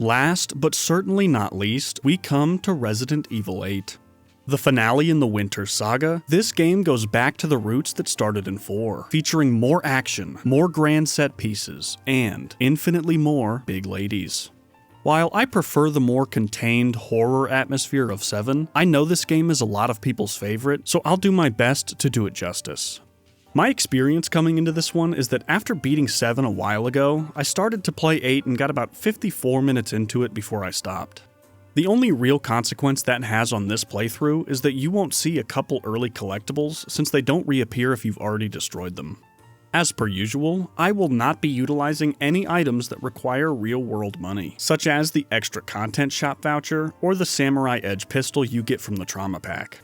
Last, but certainly not least, we come to Resident Evil 8. The finale in the Winter Saga, this game goes back to the roots that started in 4, featuring more action, more grand set pieces, and infinitely more big ladies. While I prefer the more contained horror atmosphere of 7, I know this game is a lot of people's favorite, so I'll do my best to do it justice. My experience coming into this one is that after beating 7 a while ago, I started to play 8 and got about 54 minutes into it before I stopped. The only real consequence that has on this playthrough is that you won't see a couple early collectibles since they don't reappear if you've already destroyed them. As per usual, I will not be utilizing any items that require real-world money, such as the extra content shop voucher or the Samurai Edge pistol you get from the Trauma Pack.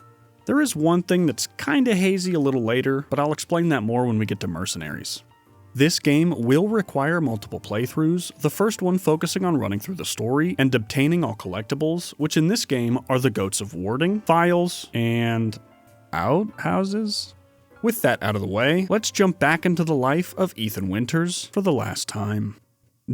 There is one thing that's kinda hazy a little later, but I'll explain that more when we get to Mercenaries. This game will require multiple playthroughs, the first one focusing on running through the story and obtaining all collectibles, which in this game are the Goats of Warding, Files, and outhouses? With that out of the way, let's jump back into the life of Ethan Winters for the last time.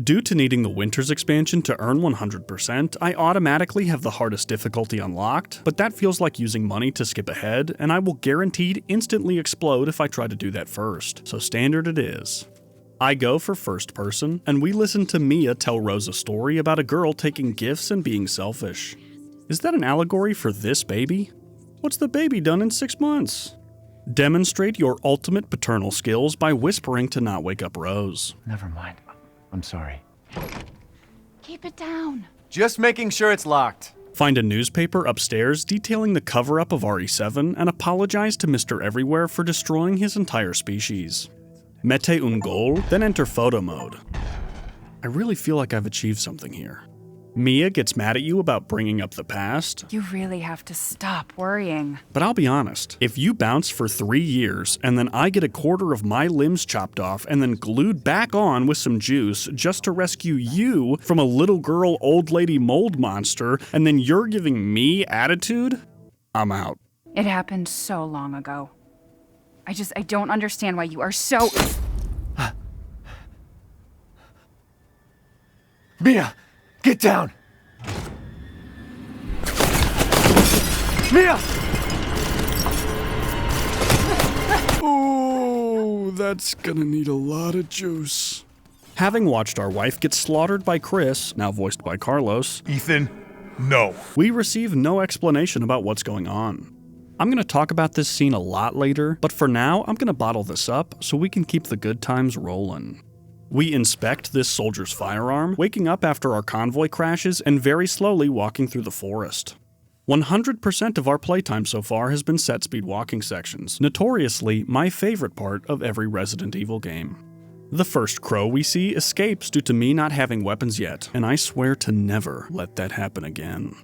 Due to needing the Winters expansion to earn 100%, I automatically have the hardest difficulty unlocked, but that feels like using money to skip ahead, and I will guaranteed instantly explode if I try to do that first, so standard it is. I go for first person, and we listen to Mia tell Rose a story about a girl taking gifts and being selfish. Is that an allegory for this baby? What's the baby done in 6 months? Demonstrate your ultimate paternal skills by whispering to not wake up Rose. Never mind. I'm sorry. Keep it down. Just making sure it's locked. Find a newspaper upstairs detailing the cover-up of RE7 and apologize to Mr. Everywhere for destroying his entire species. Mette un goal, then enter photo mode. I really feel like I've achieved something here. Mia gets mad at you about bringing up the past. You really have to stop worrying. But I'll be honest, if you bounce for 3 years and then I get a quarter of my limbs chopped off and then glued back on with some juice just to rescue you from a little girl old lady mold monster and then you're giving me attitude, I'm out. It happened so long ago. I don't understand why you are so... Mia! Get down! Mia! Ooh, that's gonna need a lot of juice. Having watched our wife get slaughtered by Chris, now voiced by Carlos, Ethan, no. we receive no explanation about what's going on. I'm gonna talk about this scene a lot later, but for now, I'm gonna bottle this up so we can keep the good times rolling. We inspect this soldier's firearm, waking up after our convoy crashes and very slowly walking through the forest. 100% of our playtime so far has been set speed walking sections, notoriously my favorite part of every Resident Evil game. The first crow we see escapes due to me not having weapons yet, and I swear to never let that happen again.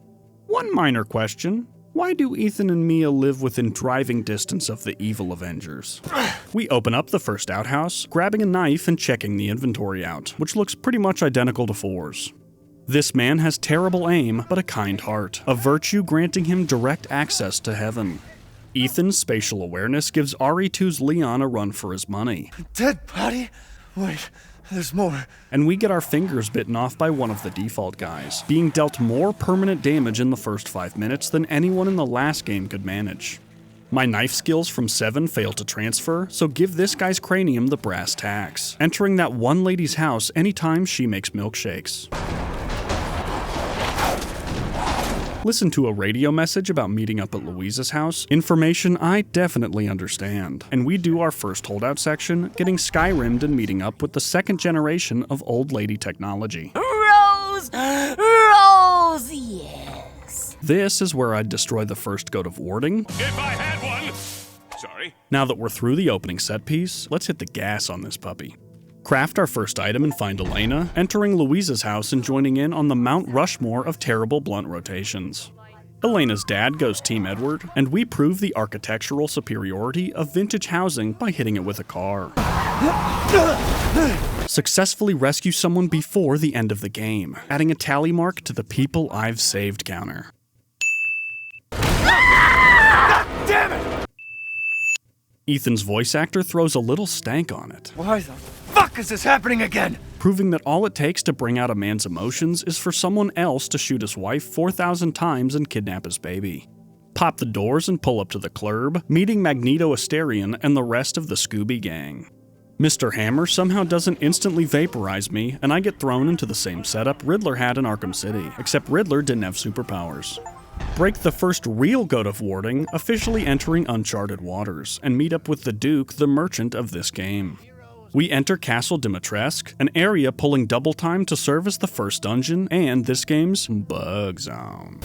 One minor question. Why do Ethan and Mia live within driving distance of the evil Avengers? We open up the first outhouse, grabbing a knife and checking the inventory out, which looks pretty much identical to 4's. This man has terrible aim, but a kind heart, a virtue granting him direct access to heaven. Ethan's spatial awareness gives RE2's Leon a run for his money. Dead body? Wait, there's more. And we get our fingers bitten off by one of the default guys, being dealt more permanent damage in the first 5 minutes than anyone in the last game could manage. My knife skills from 7 fail to transfer, so give this guy's cranium the brass tacks, entering that one lady's house anytime she makes milkshakes. Listen to a radio message about meeting up at Louisa's house, information I definitely understand. And we do our first holdout section, getting Skyrimmed and meeting up with the second generation of old lady technology. Rose! Rose, yes! This is where I'd destroy the first Goat of Warding. If I had one! Sorry. Now that we're through the opening set piece, let's hit the gas on this puppy. Craft our first item and find Elena, entering Louisa's house and joining in on the Mount Rushmore of terrible blunt rotations. Elena's dad goes Team Edward, and we prove the architectural superiority of vintage housing by hitting it with a car. Successfully rescue someone before the end of the game, adding a tally mark to the people I've saved counter. Damn it! Ethan's voice actor throws a little stank on it. Why the fuck is this happening again? proving that all it takes to bring out a man's emotions is for someone else to shoot his wife 4,000 times and kidnap his baby. Pop the doors and pull up to the club, meeting Magneto Asterion and the rest of the Scooby Gang. Mr. Hammer somehow doesn't instantly vaporize me, and I get thrown into the same setup Riddler had in Arkham City, except Riddler didn't have superpowers. Break the first real God of Warding, officially entering uncharted waters, and meet up with the Duke, the merchant of this game. We enter Castle Dimitrescu, an area pulling double time to serve as the first dungeon and this game's bug zone.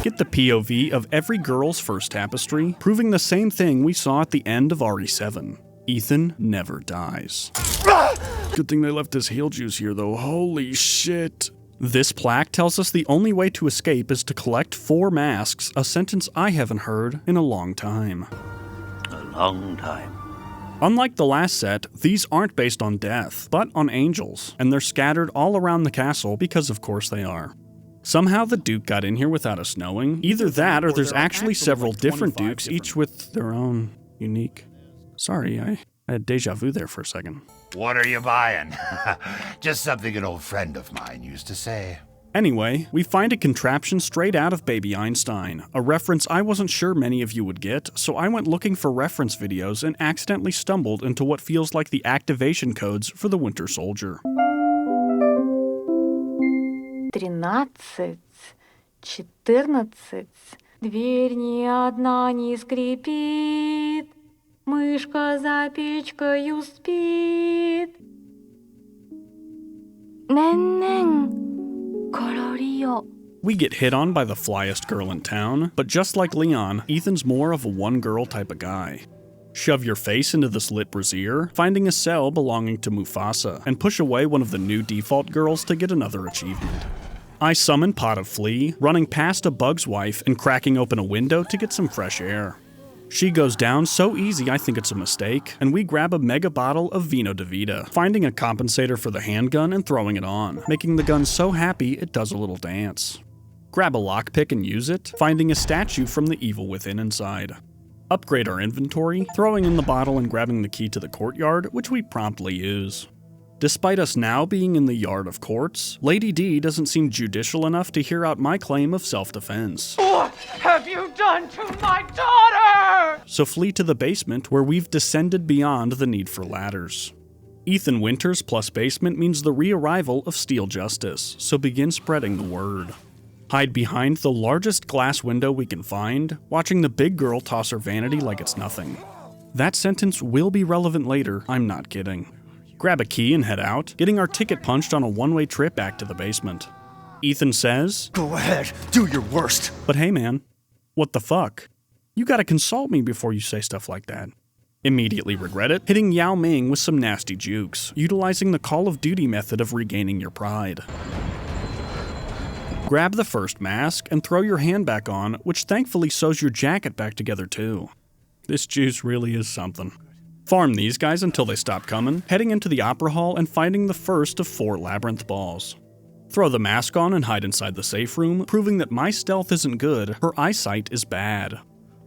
Get the POV of every girl's first tapestry, proving the same thing we saw at the end of RE7. Ethan never dies. Good thing they left his heal juice here though, holy shit. This plaque tells us the only way to escape is to collect 4 masks, a sentence I haven't heard in a long time. A long time. Unlike the last set, these aren't based on death, but on angels, and they're scattered all around the castle because of course they are. Somehow the Duke got in here without us knowing. Either that or there's actually several different Dukes, each with their own unique... Sorry, I had deja vu there for a second. What are you buying? Just something an old friend of mine used to say. Anyway, we find a contraption straight out of Baby Einstein, a reference I wasn't sure many of you would get, so I went looking for reference videos and accidentally stumbled into what feels like the activation codes for the Winter Soldier. 13, 14, дверь ни одна не скрипит, мышка за печкою спит. Нэн-нэн, колорио. We get hit on by the flyest girl in town, but just like Leon, Ethan's more of a one-girl type of guy. Shove your face into this lit brazier, finding a cell belonging to Mufasa, and push away one of the new default girls to get another achievement. I summon Pot of Flea, running past a bug's wife and cracking open a window to get some fresh air. She goes down so easy I think it's a mistake, and we grab a mega bottle of Vino de Vita, finding a compensator for the handgun and throwing it on, making the gun so happy it does a little dance. Grab a lockpick and use it, finding a statue from the evil within inside. Upgrade our inventory, throwing in the bottle and grabbing the key to the courtyard, which we promptly use. Despite us now being in the Yard of Courts, Lady D doesn't seem judicial enough to hear out my claim of self-defense. What have you done to my daughter? So flee to the basement where we've descended beyond the need for ladders. Ethan Winters plus basement means the re-arrival of Steel Justice, so begin spreading the word. Hide behind the largest glass window we can find, watching the big girl toss her vanity like it's nothing. That sentence will be relevant later, I'm not kidding. Grab a key and head out, getting our ticket punched on a one-way trip back to the basement. Ethan says, Go ahead, do your worst. But hey man, what the fuck? You gotta consult me before you say stuff like that. Immediately regret it, hitting Yao Ming with some nasty jukes, utilizing the Call of Duty method of regaining your pride. Grab the first mask and throw your hand back on, which thankfully sews your jacket back together too. This juice really is something. Farm these guys until they stop coming, heading into the opera hall and finding the first of 4 labyrinth balls. Throw the mask on and hide inside the safe room, proving that my stealth isn't good, her eyesight is bad.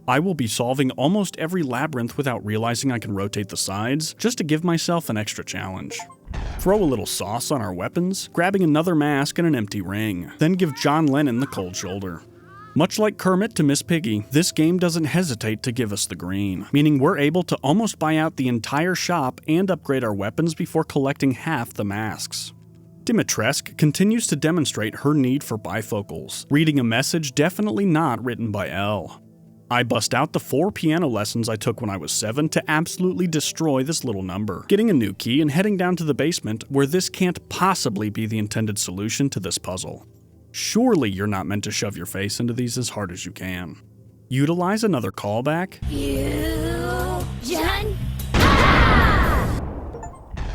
I will be solving almost every labyrinth without realizing I can rotate the sides, just to give myself an extra challenge. Throw a little sauce on our weapons, grabbing another mask and an empty ring, then give John Lennon the cold shoulder. Much like Kermit to Miss Piggy, this game doesn't hesitate to give us the green, meaning we're able to almost buy out the entire shop and upgrade our weapons before collecting half the masks. Dimitrescu continues to demonstrate her need for bifocals, reading a message definitely not written by L. I bust out the 4 piano lessons I took when I was 7 to absolutely destroy this little number, getting a new key and heading down to the basement where this can't possibly be the intended solution to this puzzle. Surely you're not meant to shove your face into these as hard as you can. Utilize another callback.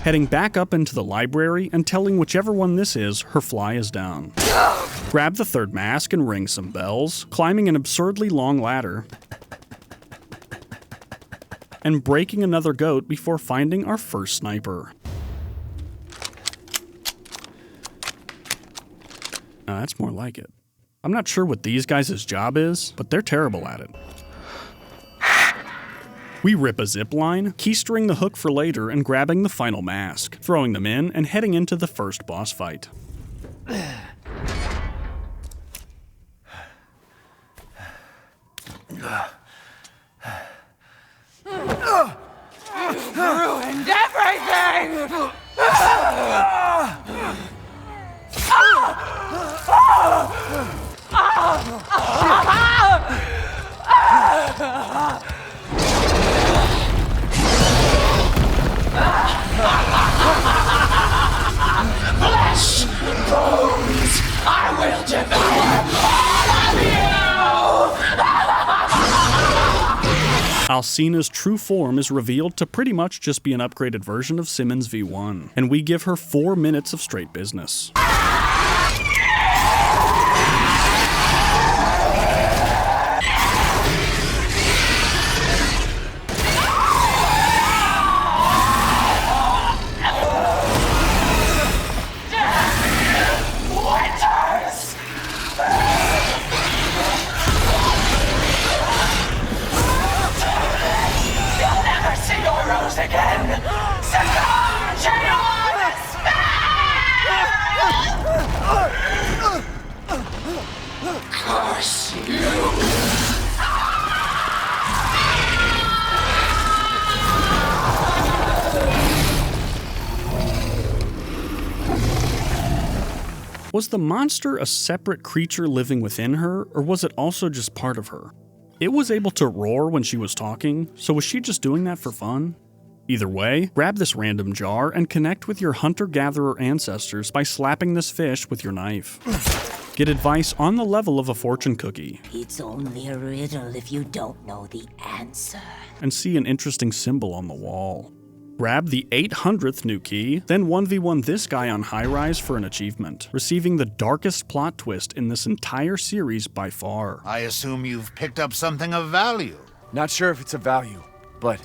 Heading back up into the library and telling whichever one this is, her fly is down. Grab the third mask and ring some bells, climbing an absurdly long ladder, and breaking another goat before finding our first sniper. Now that's more like it. I'm not sure what these guys' job is, but they're terrible at it. We rip a zip line, keystering the hook for later and grabbing the final mask, throwing them in and heading into the first boss fight. Ruined everything! Flesh! Bones! I will devour all of you! Alcena's true form is revealed to pretty much just be an upgraded version of Simmons V1, and we give her 4 minutes of straight business. Again! Succumb to your despair! Curse you! Was the monster a separate creature living within her, or was it also just part of her? It was able to roar when she was talking, so was she just doing that for fun? Either way, grab this random jar and connect with your hunter-gatherer ancestors by slapping this fish with your knife. Get advice on the level of a fortune cookie. It's only a riddle if you don't know the answer. And see an interesting symbol on the wall. Grab the 800th new key, then 1v1 this guy on High Rise for an achievement, receiving the darkest plot twist in this entire series by far. I assume you've picked up something of value. Not sure if it's of value, but...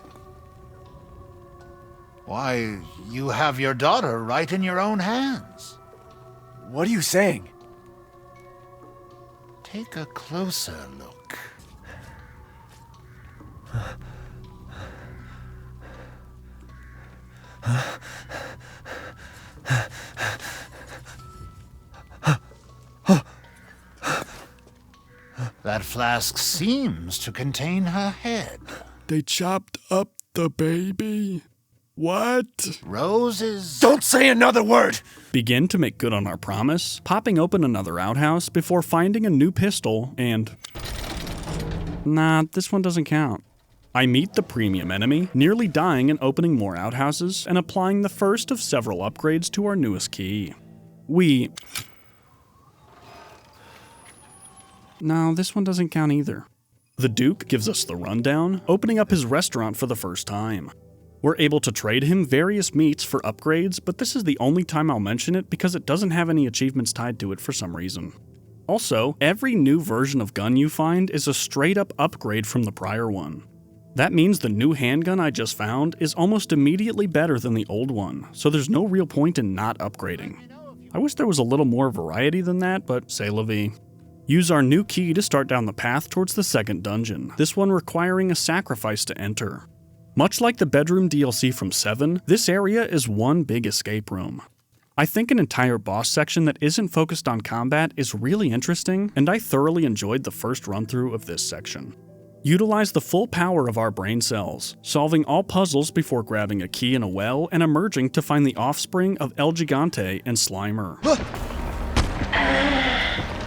Why, you have your daughter right in your own hands. What are you saying? Take a closer look. That flask seems to contain her head. They chopped up the baby. What? Roses? Don't say another word! Begin to make good on our promise, popping open another outhouse before finding a new pistol and... Nah, this one doesn't count. I meet the premium enemy, nearly dying and opening more outhouses, and applying the first of several upgrades to our newest key. No, this one doesn't count either. The Duke gives us the rundown, opening up his restaurant for the first time. We're able to trade him various meats for upgrades, but this is the only time I'll mention it because it doesn't have any achievements tied to it for some reason. Also, every new version of gun you find is a straight up upgrade from the prior one. That means the new handgun I just found is almost immediately better than the old one, so there's no real point in not upgrading. I wish there was a little more variety than that, but c'est la vie. Use our new key to start down the path towards the second dungeon, this one requiring a sacrifice to enter. Much like the bedroom DLC from 7, this area is one big escape room. I think an entire boss section that isn't focused on combat is really interesting, and I thoroughly enjoyed the first run-through of this section. Utilize the full power of our brain cells, solving all puzzles before grabbing a key in a well and emerging to find the offspring of El Gigante and Slimer.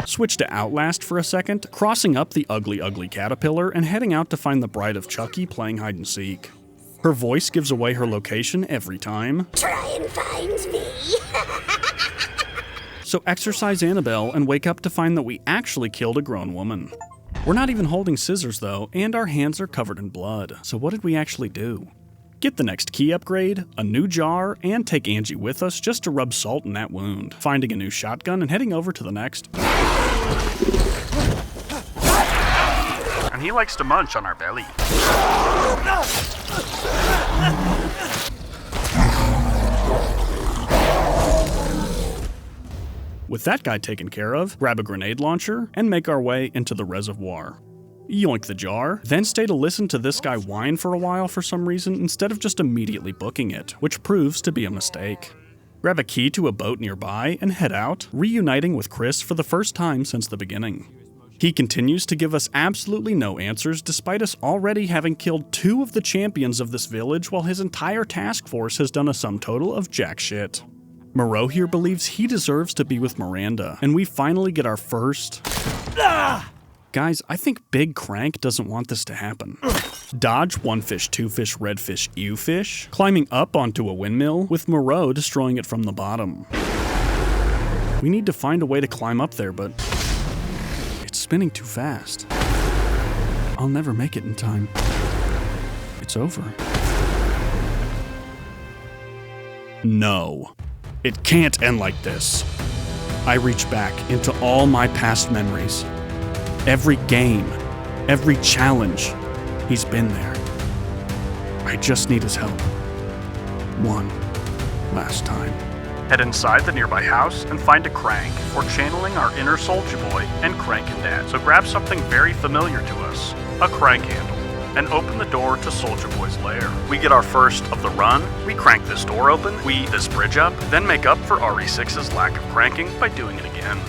Switch to Outlast for a second, crossing up the ugly caterpillar and heading out to find the bride of Chucky playing hide and seek. Her voice gives away her location every time. Try and find me. So exercise Annabelle and wake up to find that we actually killed a grown woman. We're not even holding scissors though, and our hands are covered in blood. So what did we actually do? Get the next key upgrade, a new jar, and take Angie with us just to rub salt in that wound, finding a new shotgun and heading over to the next. And he likes to munch on our belly. With that guy taken care of, grab a grenade launcher and make our way into the reservoir. yoink the jar, then stay to listen to this guy whine for a while for some reason instead of just immediately booking it, which proves to be a mistake. Grab a key to a boat nearby and head out, reuniting with Chris for the first time since the beginning. He continues to give us absolutely no answers despite us already having killed 2 of the champions of this village while his entire task force has done a sum total of jack shit. Moreau here believes he deserves to be with Miranda, and we finally get our first... Guys, I think Big Crank doesn't want this to happen. Dodge 1 fish, 2 fish, red fish, ew fish, climbing up onto a windmill, with Moreau destroying it from the bottom. We need to find a way to climb up there, but it's spinning too fast. I'll never make it in time. It's over. No. It can't end like this. I reach back into all my past memories. Every game, every challenge, he's been there. I just need his help. One last time. Head inside the nearby house and find a crank for channeling our inner soldier boy and crank and dad. So grab something very familiar to us, a crank handle, and open the door to Soldier Boy's lair. We get our first of the run, we crank this door open, we this bridge up, then make up for RE6's lack of cranking by doing it again.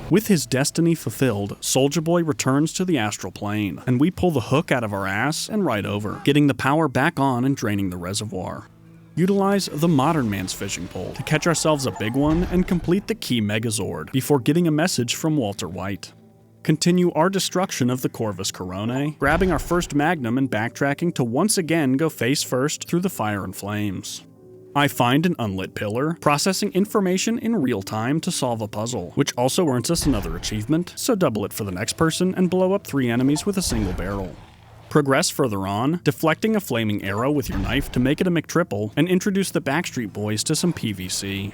With his destiny fulfilled, Soldier Boy returns to the astral plane, and we pull the hook out of our ass and ride over, getting the power back on and draining the reservoir. Utilize the modern man's fishing pole to catch ourselves a big one and complete the key Megazord before getting a message from Walter White. Continue our destruction of the Corvus Corone, grabbing our first Magnum and backtracking to once again go face first through the fire and flames. I find an unlit pillar, processing information in real time to solve a puzzle, which also earns us another achievement, so double it for the next person and blow up 3 enemies with a single barrel. Progress further on, deflecting a flaming arrow with your knife to make it a McTriple, and introduce the Backstreet Boys to some PVC.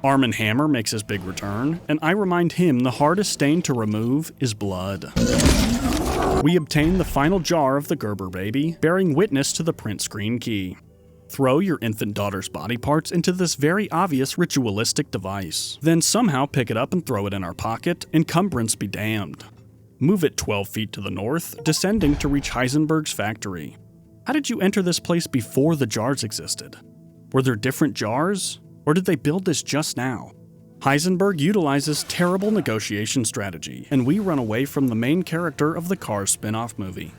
Arm & Hammer makes his big return, and I remind him the hardest stain to remove is blood. We obtain the final jar of the Gerber baby, bearing witness to the print screen key. Throw your infant daughter's body parts into this very obvious ritualistic device. Then somehow pick it up and throw it in our pocket, encumbrance be damned. Move it 12 feet to the north, descending to reach Heisenberg's factory. How did you enter this place before the jars existed? Were there different jars? Or did they build this just now? Heisenberg utilizes terrible negotiation strategy, and we run away from the main character of the Cars spin-off movie.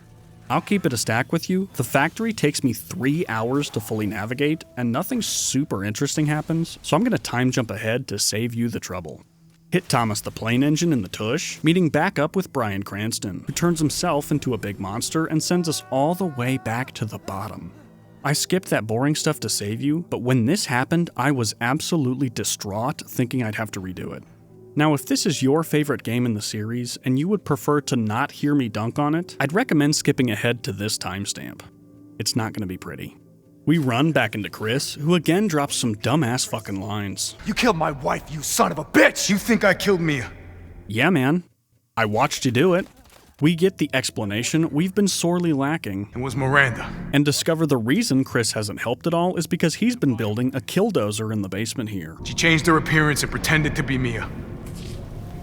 I'll keep it a stack with you. The factory takes me 3 hours to fully navigate, and nothing super interesting happens, so I'm going to time jump ahead to save you the trouble. Hit Thomas the Plane Engine in the tush, meeting back up with Bryan Cranston, who turns himself into a big monster and sends us all the way back to the bottom. I skipped that boring stuff to save you, but when this happened, I was absolutely distraught thinking I'd have to redo it. Now, if this is your favorite game in the series, and you would prefer to not hear me dunk on it, I'd recommend skipping ahead to this timestamp. It's not going to be pretty. We run back into Chris, who again drops some dumbass fucking lines. You killed my wife, you son of a bitch! You think I killed Mia? Yeah, man. I watched you do it. We get the explanation we've been sorely lacking. It was Miranda. And discover the reason Chris hasn't helped at all is because he's been building a killdozer in the basement here. She changed her appearance and pretended to be Mia.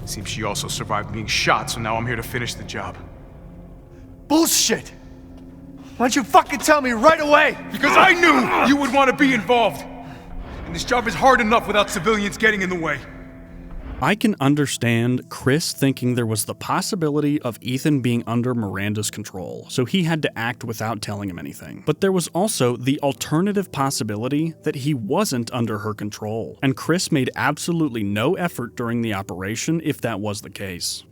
Seems she also survived being shot, so now I'm here to finish the job. Bullshit! Why don't you fucking tell me right away? Because I knew you would want to be involved! And this job is hard enough without civilians getting in the way. I can understand Chris thinking there was the possibility of Ethan being under Miranda's control, so he had to act without telling him anything. But there was also the alternative possibility that he wasn't under her control, and Chris made absolutely no effort during the operation if that was the case.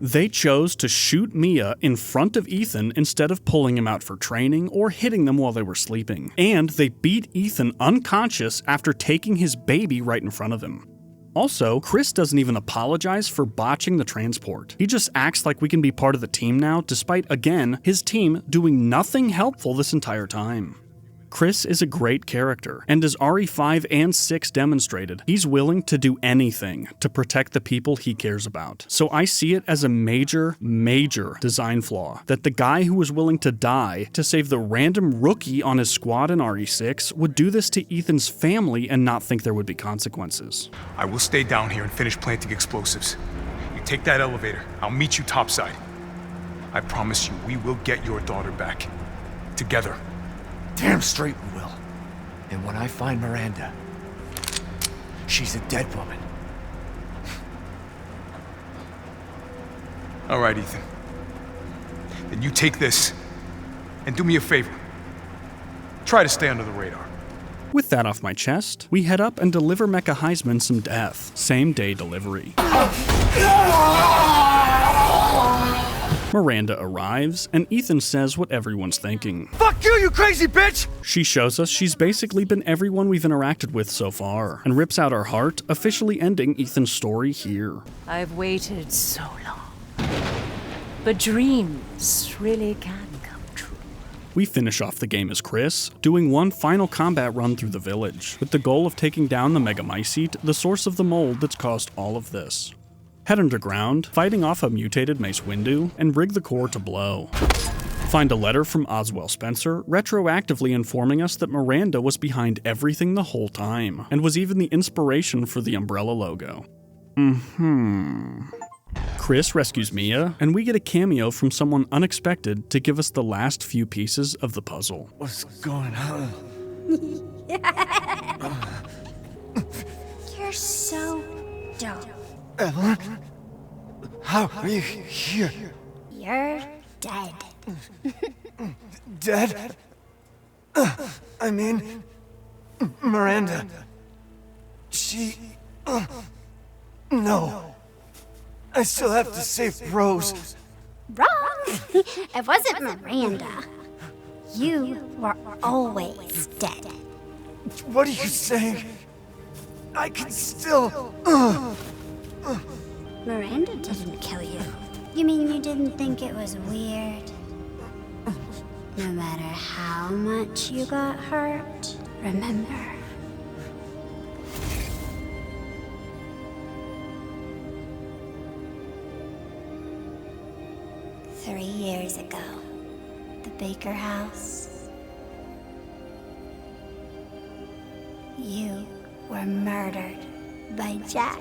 They chose to shoot Mia in front of Ethan instead of pulling him out for training or hitting them while they were sleeping. And they beat Ethan unconscious after taking his baby right in front of him. Also, Chris doesn't even apologize for botching the transport. He just acts like we can be part of the team now, despite, again, his team doing nothing helpful this entire time. Chris is a great character, and as RE5 and 6 demonstrated, he's willing to do anything to protect the people he cares about. So I see it as a major, major design flaw that the guy who was willing to die to save the random rookie on his squad in RE6 would do this to Ethan's family and not think there would be consequences. I will stay down here and finish planting explosives. You take that elevator. I'll meet you topside. I promise you, we will get your daughter back. Together. Damn straight we will. And when I find Miranda, she's a dead woman. All right, Ethan. Then you take this, and do me a favor. Try to stay under the radar. With that off my chest, we head up and deliver Mecha Heisman some death. Same day delivery. Miranda arrives, and Ethan says what everyone's thinking. Fuck you, you crazy bitch! She shows us she's basically been everyone we've interacted with so far, and rips out our heart, officially ending Ethan's story here. I've waited so long. But dreams really can come true. We finish off the game as Chris, doing one final combat run through the village, with the goal of taking down the Mega Mycete, the source of the mold that's caused all of this. Head underground, fighting off a mutated Mace Windu, and rig the core to blow. Find a letter from Oswell Spencer, retroactively informing us that Miranda was behind everything the whole time, and was even the inspiration for the Umbrella logo. Chris rescues Mia, and we get a cameo from someone unexpected to give us the last few pieces of the puzzle. What's going on? You're so dumb. Evelyn? How are you here? You're dead. Dead? I mean, Miranda. She... no. I still have to save Rose. Wrong! It wasn't Miranda. You were always dead. What are you saying? I can still... Miranda didn't kill you. You mean you didn't think it was weird? No matter how much you got hurt, remember. "3 years ago, the Baker house. You were murdered by Jack.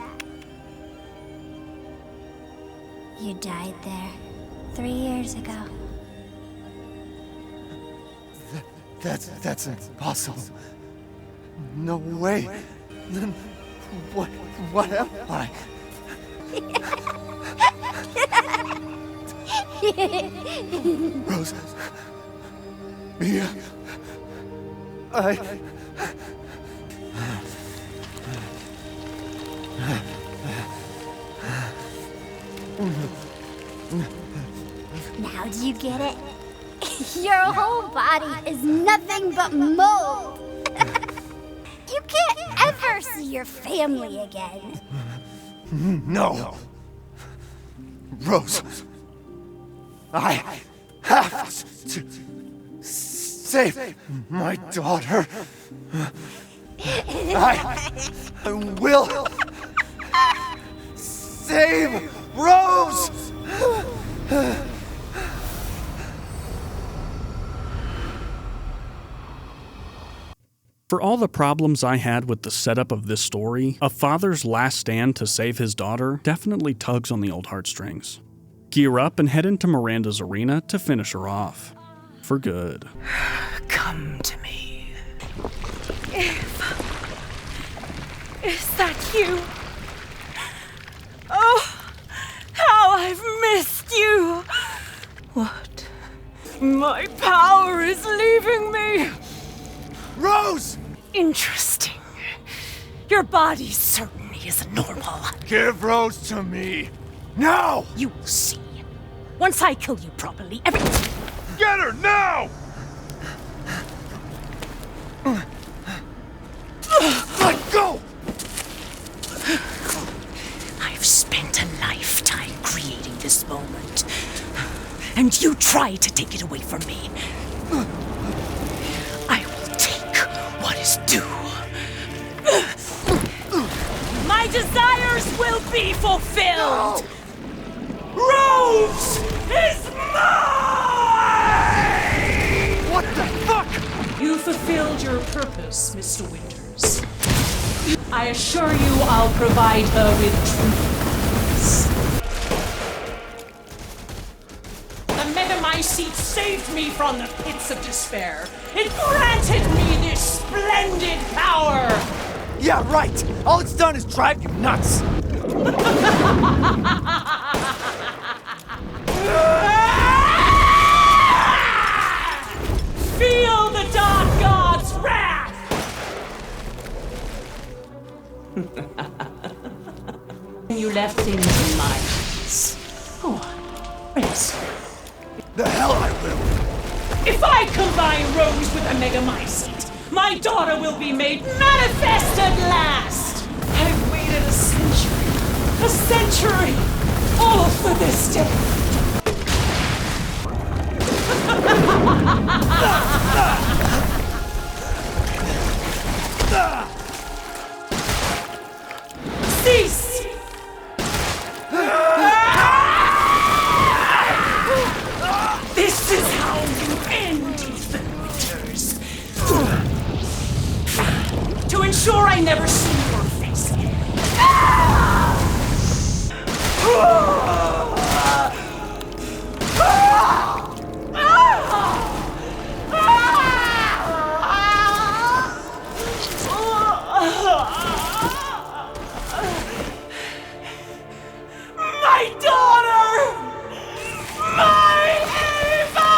You died there 3 years ago. That's impossible. No way. Then what am I? Rose. Mia. Now do you get it? Your whole body is nothing but mold. You can't ever see your family again. No. Rose. I have to save my daughter. I will save Rose! For all the problems I had with the setup of this story, a father's last stand to save his daughter definitely tugs on the old heartstrings. Gear up and head into Miranda's arena to finish her off. For good. Come to me. Is that you? Oh, how I've missed you! What? My power is leaving me! Rose! Interesting. Your body certainly isn't normal. Give Rose to me. Now! You will see. Once I kill you properly, everything... Get her now! Let go! this moment. And you try to take it away from me. I will take what is due. My desires will be fulfilled! Rose is mine! What the fuck? You fulfilled your purpose, Mr. Winters. I assure you I'll provide her with truths. The Megamycete saved me from the pits of despair. It granted me this splendid power! Yeah, right! All it's done is drive you nuts! Feel the Dark God's wrath! You left things in my hands. Go on, rest. The hell I will! If I combine Rose with a Megamycete, my daughter will be made manifest at last! I've waited a century, all for this day. Cease! This is how you end, Ethan Winters. To ensure I never see your face again. My daughter! My Ava!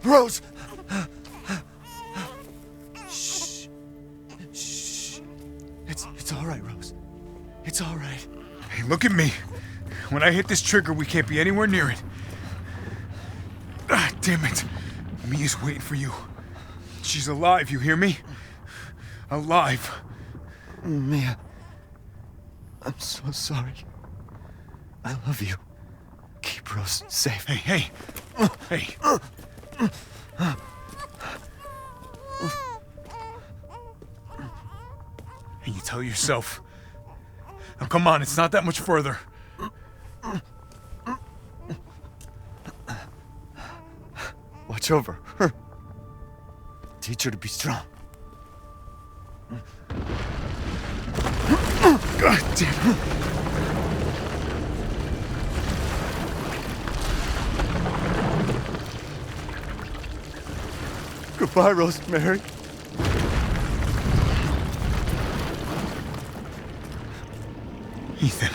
Rose! Shh. Shh. It's all right, Rose. It's all right. Hey, look at me. When I hit this trigger, we can't be anywhere near it. Ah, damn it. Mia's waiting for you. She's alive, you hear me? Alive. Mia, I'm so sorry. I love you. Keep Rose safe. Hey. Hey. And you tell yourself. Now come on, it's not that much further. Watch over her. Teach her to be strong. God damn it. Goodbye, Rosemary. Ethan.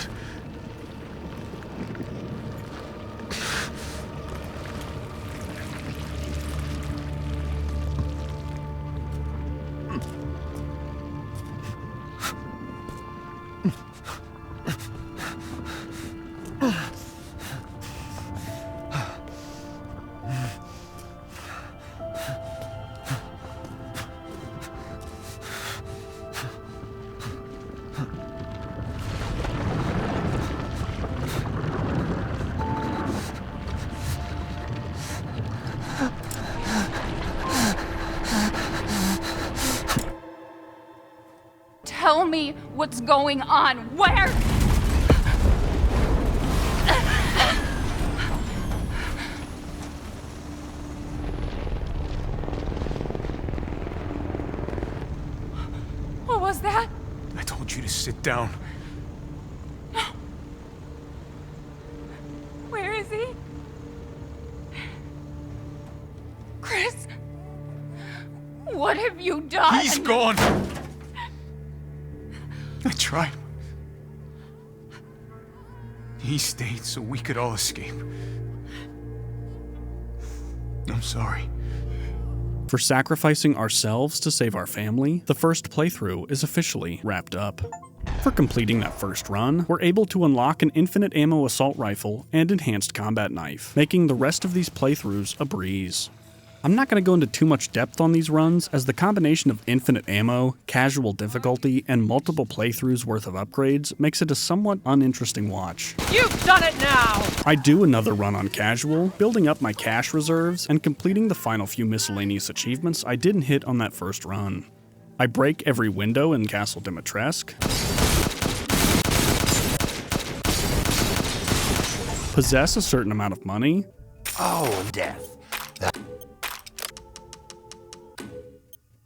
Tell me what's going on. Where? What was that? I told you to sit down. Where is he? Chris? What have you done? He's gone. I tried. He stayed so we could all escape. I'm sorry. For sacrificing ourselves to save our family, the first playthrough is officially wrapped up. For completing that first run, we're able to unlock an infinite ammo assault rifle and enhanced combat knife, making the rest of these playthroughs a breeze. I'm not going to go into too much depth on these runs, as the combination of infinite ammo, casual difficulty, and multiple playthroughs worth of upgrades makes it a somewhat uninteresting watch. You've done it now! I do another run on casual, building up my cash reserves and completing the final few miscellaneous achievements I didn't hit on that first run. I break every window in Castle Dimitrescu, possess a certain amount of money, Oh, death. That...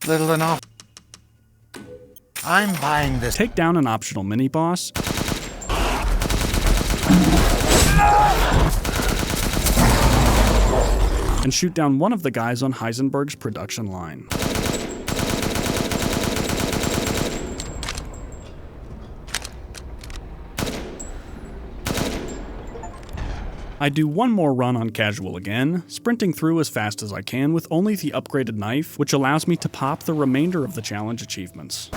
Little enough. I'm buying this. take down an optional mini-boss, and shoot down one of the guys on Heisenberg's production line. I do one more run on casual again, sprinting through as fast as I can with only the upgraded knife, which allows me to pop the remainder of the challenge achievements.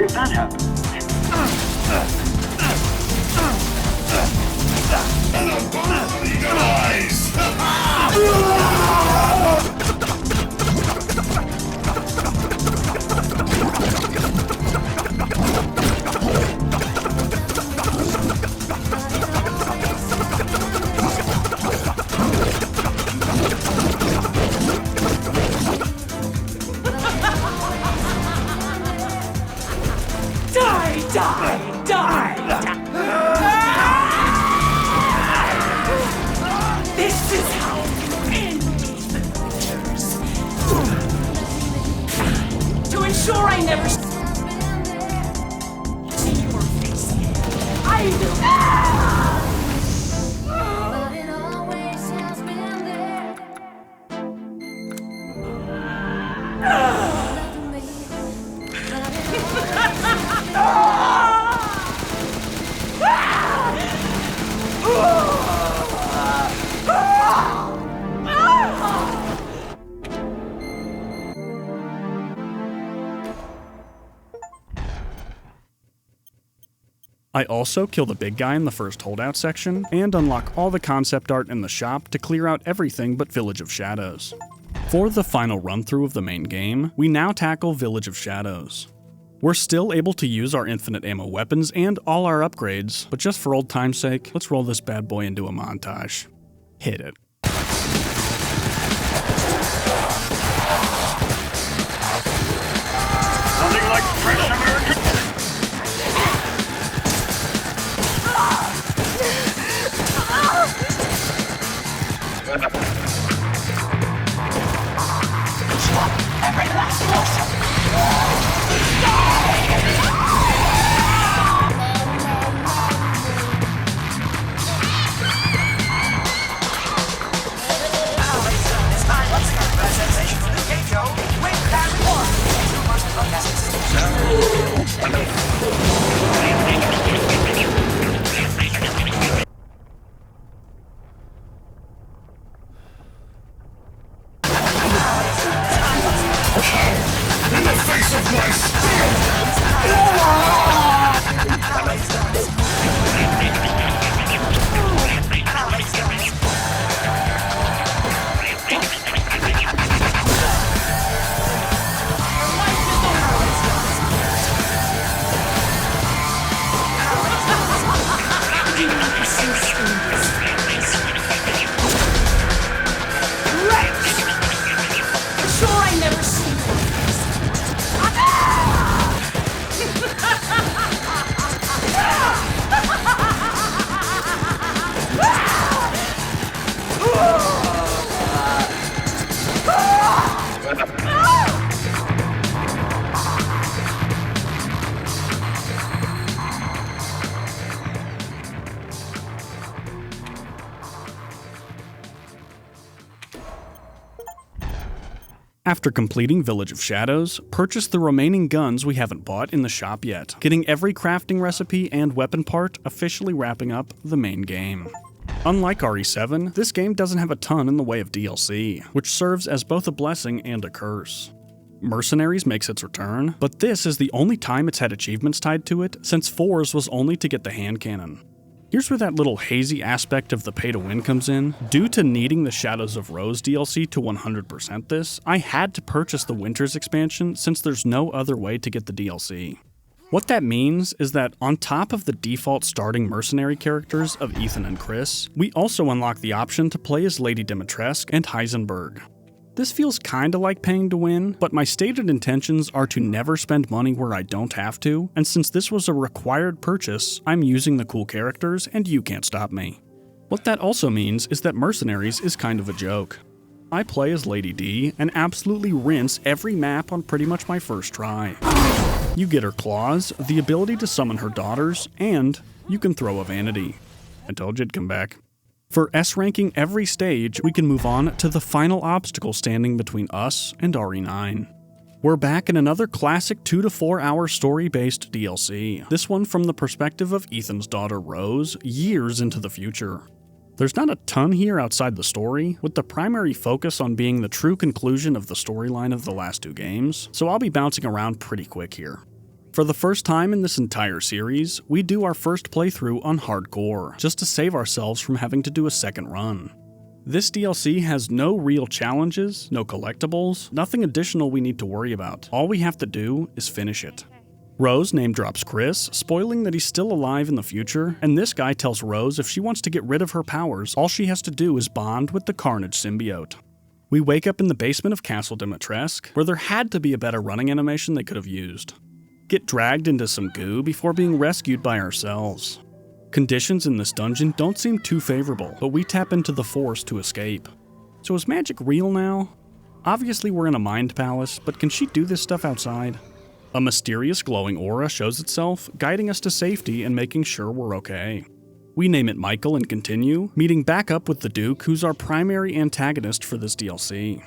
If that happens, This is how you end the pictures. To ensure I never see your face again, I will. But it always has been there. I also kill the big guy in the first holdout section, and unlock all the concept art in the shop to clear out everything but Village of Shadows. For the final run-through of the main game, we now tackle Village of Shadows. We're still able to use our infinite ammo weapons and all our upgrades, but just for old time's sake, let's roll this bad boy into a montage. Hit it. nothing like fresh American. Every last person. After completing Village of Shadows, purchase the remaining guns we haven't bought in the shop yet, getting every crafting recipe and weapon part, officially wrapping up the main game. Unlike RE7, this game doesn't have a ton in the way of DLC, which serves as both a blessing and a curse. Mercenaries makes its return, but this is the only time it's had achievements tied to it, since 4's was only to get the hand cannon. Here's where that little hazy aspect of the pay-to-win comes in. Due to needing the Shadows of Rose DLC to 100% this, I had to purchase the Winters expansion since there's no other way to get the DLC. What that means is that on top of the default starting mercenary characters of Ethan and Chris, we also unlock the option to play as Lady Dimitrescu and Heisenberg. This feels kinda like paying to win, but my stated intentions are to never spend money where I don't have to, and since this was a required purchase, I'm using the cool characters and you can't stop me. What that also means is that Mercenaries is kind of a joke. I play as Lady D and absolutely rinse every map on pretty much my first try. You get her claws, the ability to summon her daughters, and you can throw a vanity. I told you it'd come back. For S-ranking every stage, we can move on to the final obstacle standing between us and RE9. We're back in another classic 2 to 4 hour story-based DLC, this one from the perspective of Ethan's daughter Rose, years into the future. There's not a ton here outside the story, with the primary focus on being the true conclusion of the storyline of the last 2 games, so I'll be bouncing around pretty quick here. For the first time in this entire series, we do our first playthrough on hardcore, just to save ourselves from having to do a second run. This DLC has no real challenges, no collectibles, nothing additional we need to worry about. All we have to do is finish it. Rose name drops Chris, spoiling that he's still alive in the future, and this guy tells Rose if she wants to get rid of her powers, all she has to do is bond with the Carnage symbiote. We wake up in the basement of Castle Dimitrescu, where there had to be a better running animation they could have used. Get dragged into some goo before being rescued by ourselves. Conditions in this dungeon don't seem too favorable, but we tap into the Force to escape. So is magic real now? Obviously we're in a mind palace, but can she do this stuff outside? A mysterious glowing aura shows itself, guiding us to safety and making sure we're okay. We name it Michael and continue, meeting back up with the Duke, who's our primary antagonist for this DLC.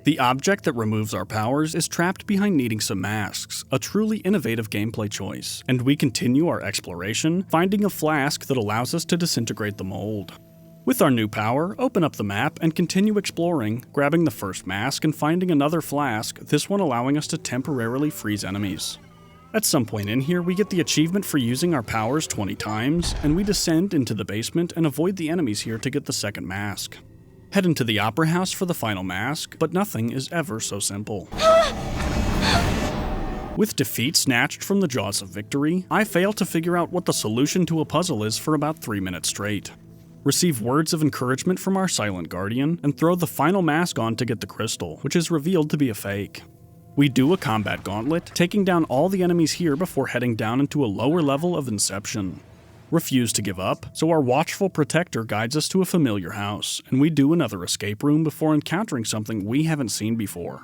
The object that removes our powers is trapped behind needing some masks, a truly innovative gameplay choice, and we continue our exploration, finding a flask that allows us to disintegrate the mold. With our new power, open up the map and continue exploring, grabbing the first mask and finding another flask, this one allowing us to temporarily freeze enemies. At some point in here, we get the achievement for using our powers 20 times, and we descend into the basement and avoid the enemies here to get the second mask. Head into the Opera House for the final mask, but nothing is ever so simple. With defeat snatched from the jaws of victory, I fail to figure out what the solution to a puzzle is for about 3 minutes straight. Receive words of encouragement from our silent guardian, and throw the final mask on to get the crystal, which is revealed to be a fake. We do a combat gauntlet, taking down all the enemies here before heading down into a lower level of Inception. Refuse to give up, so our watchful protector guides us to a familiar house, and we do another escape room before encountering something we haven't seen before.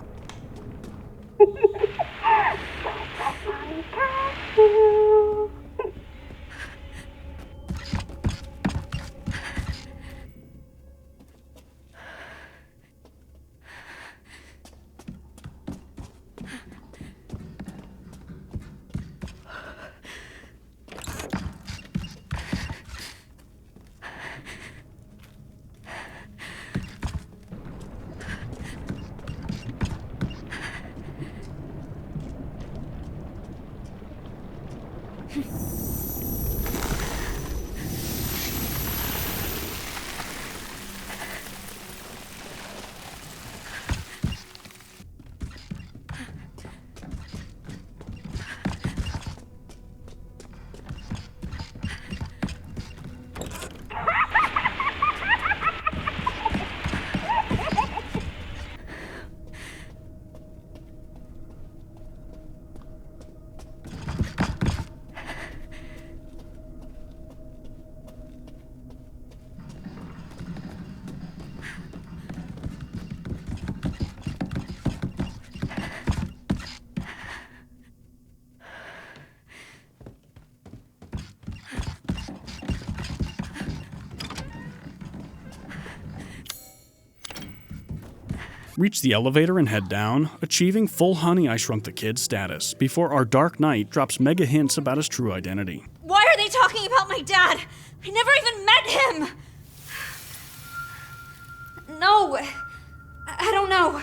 Reach the elevator and head down, achieving full Honey I Shrunk the Kids status before our Dark Knight drops mega hints about his true identity. Why are they talking about my dad? I never even met him! No, I don't know.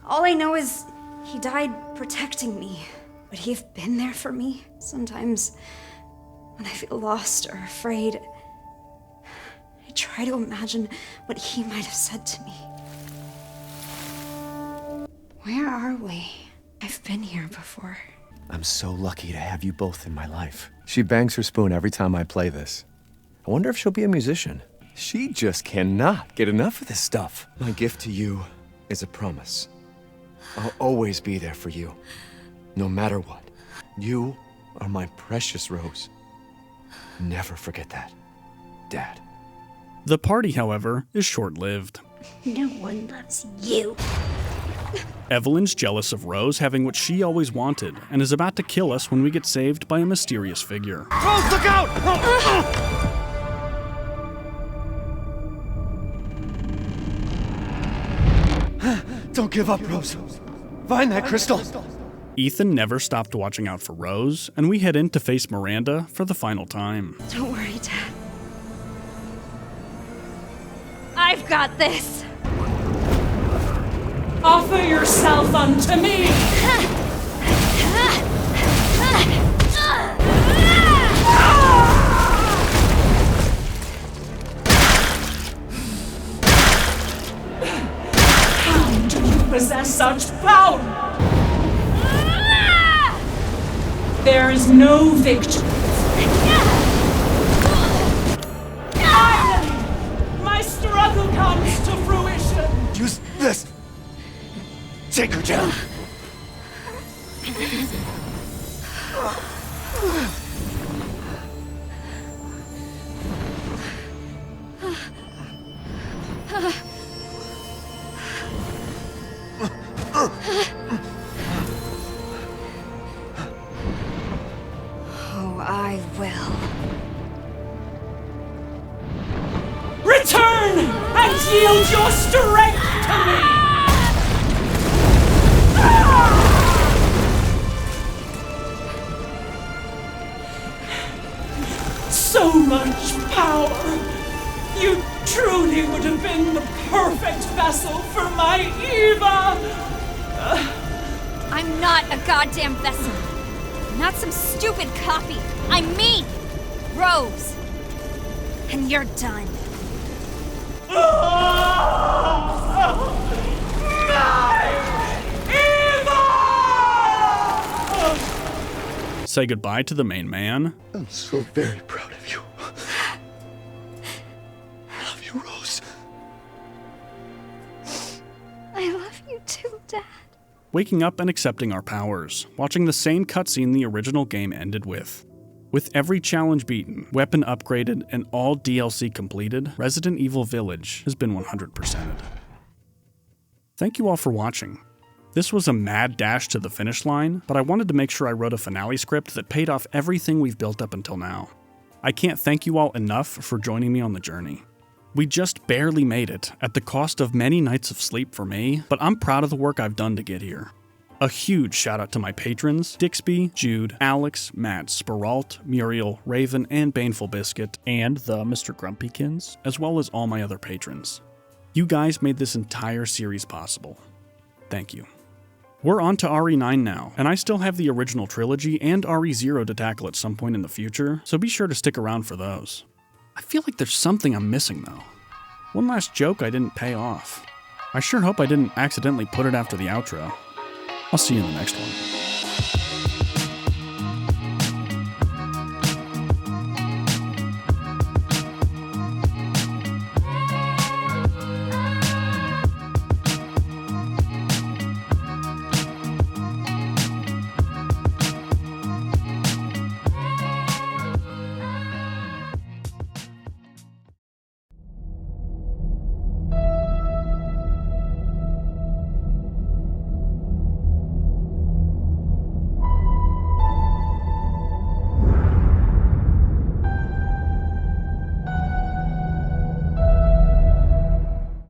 All I know is he died protecting me. Would he have been there for me? Sometimes, when I feel lost or afraid, I try to imagine what he might have said to me. Where are we? I've been here before. I'm so lucky to have you both in my life. She bangs her spoon every time I play this. I wonder if she'll be a musician. She just cannot get enough of this stuff. My gift to you is a promise. I'll always be there for you, no matter what. You are my precious Rose. Never forget that, Dad. The party, however, is short-lived. No one loves you. Evelyn's jealous of Rose having what she always wanted and is about to kill us when we get saved by a mysterious figure. Rose, look out! Don't give up, Rose. Find that crystal. Ethan never stopped watching out for Rose, and we head in to face Miranda for the final time. Don't worry, Dad. I've got this. Offer yourself unto me! How do you possess such power? There is no victory. Finally, my struggle comes to fruition. Use this. Take her down. Oh, I will. Return and yield your strength to me! So much power! You truly would have been the perfect vessel for my Eva! I'm not a goddamn vessel. I'm not some stupid copy. I'm me, Rose. And you're done. Say goodbye to the main man. I'm so very proud of you. I love you, Rose. I love you too, Dad. Waking up and accepting our powers, watching the same cutscene the original game ended with. With every challenge beaten, weapon upgraded, and all DLC completed, Resident Evil Village has been 100%ed. Thank you all for watching. This was a mad dash to the finish line, but I wanted to make sure I wrote a finale script that paid off everything we've built up until now. I can't thank you all enough for joining me on the journey. We just barely made it, at the cost of many nights of sleep for me, but I'm proud of the work I've done to get here. A huge shout out to my patrons, Dixby, Jude, Alex, Matt, Spiralt, Muriel, Raven, and Baneful Biscuit, and the Mr. Grumpykins, as well as all my other patrons. You guys made this entire series possible. Thank you. We're on to RE9 now, and I still have the original trilogy and RE0 to tackle at some point in the future, so be sure to stick around for those. I feel like there's something I'm missing though. One last joke I didn't pay off. I sure hope I didn't accidentally put it after the outro. I'll see you in the next one.